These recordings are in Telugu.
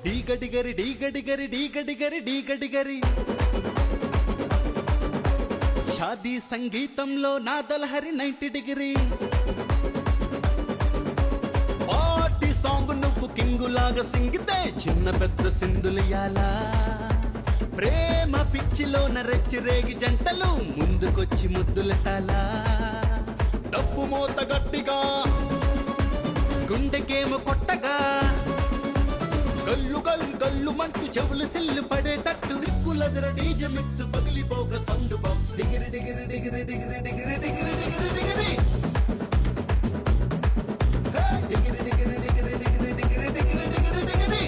డీగడిగరి డీగడిగరి డీగడిగరి డీగడిగరి షాదీ సంగీతంలో నాదలహరి 90 డిగ్రీ పార్టీ సాంగ్ నువ్వు కింగులాగా సింగితే చిన్న పెద్ద సింధులియాలా ప్రేమ పిచ్చిలోన రెచ్చి రేగి జంటలు ముందుకొచ్చి ముద్దులటాలా డప్పు మోత గట్టిగా గుండెకేమో కొట్టగా గల్లు గల్లు గల్లు మంటూ చెవులు సిల్లు పడేటట్టు విక్కులదర డీజే మిక్స్ పగిలిపోక సౌండ్ బాక్స్ డిగిరి డిగిరి డిగిరి డిగిరి డిగిరి డిగిరి డిగిరి డిగిరి డిగిరి డిగిరి డిగిరి డిగిరి డిగిరి డిగిరి డిగిరి డిగిరి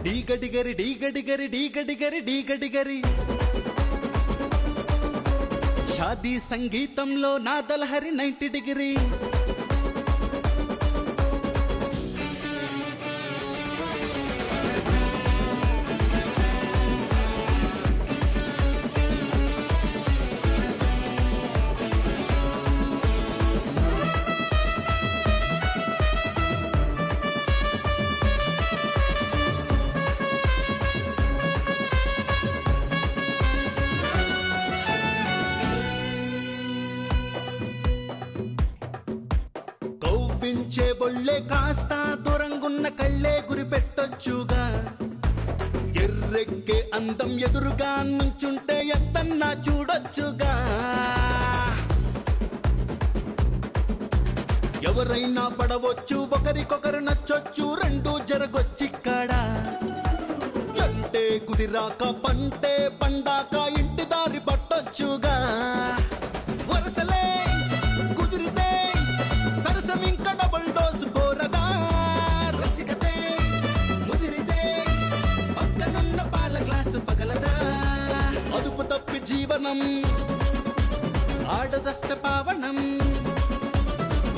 డీగడిగరి డీగడిగరి డీగడిగరి డీగడిగరి షాదీ సంగీతంలో నాదలహరి 90 డిగ్రీ కవ్వించే బొళ్ళే కాస్త దూరంగున్న కళ్ళే గురి పెట్టొచ్చుగా ఎర్రెక్కే అందం ఎదురుగా నుంచుంటే ఎంతన్నా చూడొచ్చుగా ఎవరైనా పడవచ్చు ఒకరికొకరు నచ్చొచ్చు రెండు జరగొచ్చిక్కడ అంటే కుదిరాక పంటే పండాక ఇంటి దారి పట్టొచ్చుగా వరసలే కుదిరితే సరసం ఇంకా డబుల్ డోసు కోరదా రసికతే ముదిరితే పక్కనున్న పాల గ్లాసు పగలదా అదుపు తప్పి జీవనం ఆడదస్త పావనం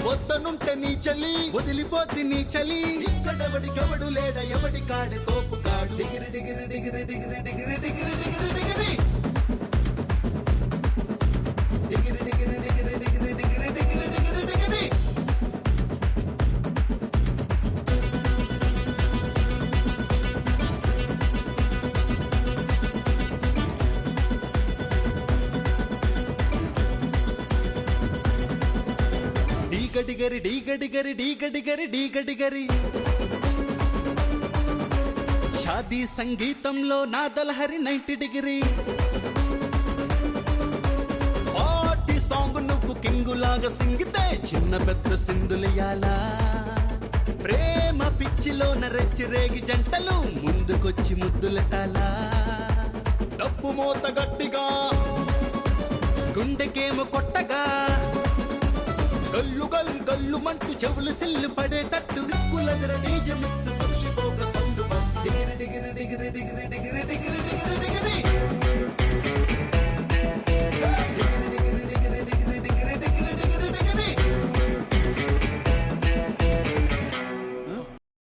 వద్దనుంటే నీ చలి వదిలిపోద్ది నీ చలి ఇక్కడెవడి గవడు లేడ ఎవడి కాడి తోపు కాడు డిగిరి డిగిరి డిగిరి డిగిరి డిగిరి డిగిరి డిగిరి డిగిరి డిగిరి డిగిరి డిగిరి డిగిరి డిగిరి డిగిరి డిగిరి డిగిరి డీగడిగరి డీగడిగరి డీగడిగరి డీగడిగరి షాదీ సంగీతంలో నాదలహరి 90 డిగ్రీ పార్టీ సాంగ్ నువ్వు కింగులాగా సింగితే చిన్న పెద్ద సింధులియాలా ప్రేమ పిచ్చిలోన రెచ్చి రేగి జంటలు ముందుకొచ్చి ముద్దులటాలా డప్పు మోత గట్టిగా గుండెకేమో కొట్టగా గల్లు గల్లు గల్లు మంటూ చెవులు సిల్లు పడేటట్టు విక్కులదర డీజే మిక్స్ పగిలిపోక సౌండ్ బాక్స్ డిగిరి డిగిరి డిగిరి డిగిరి డిగిరి డిగిరి డిగిరి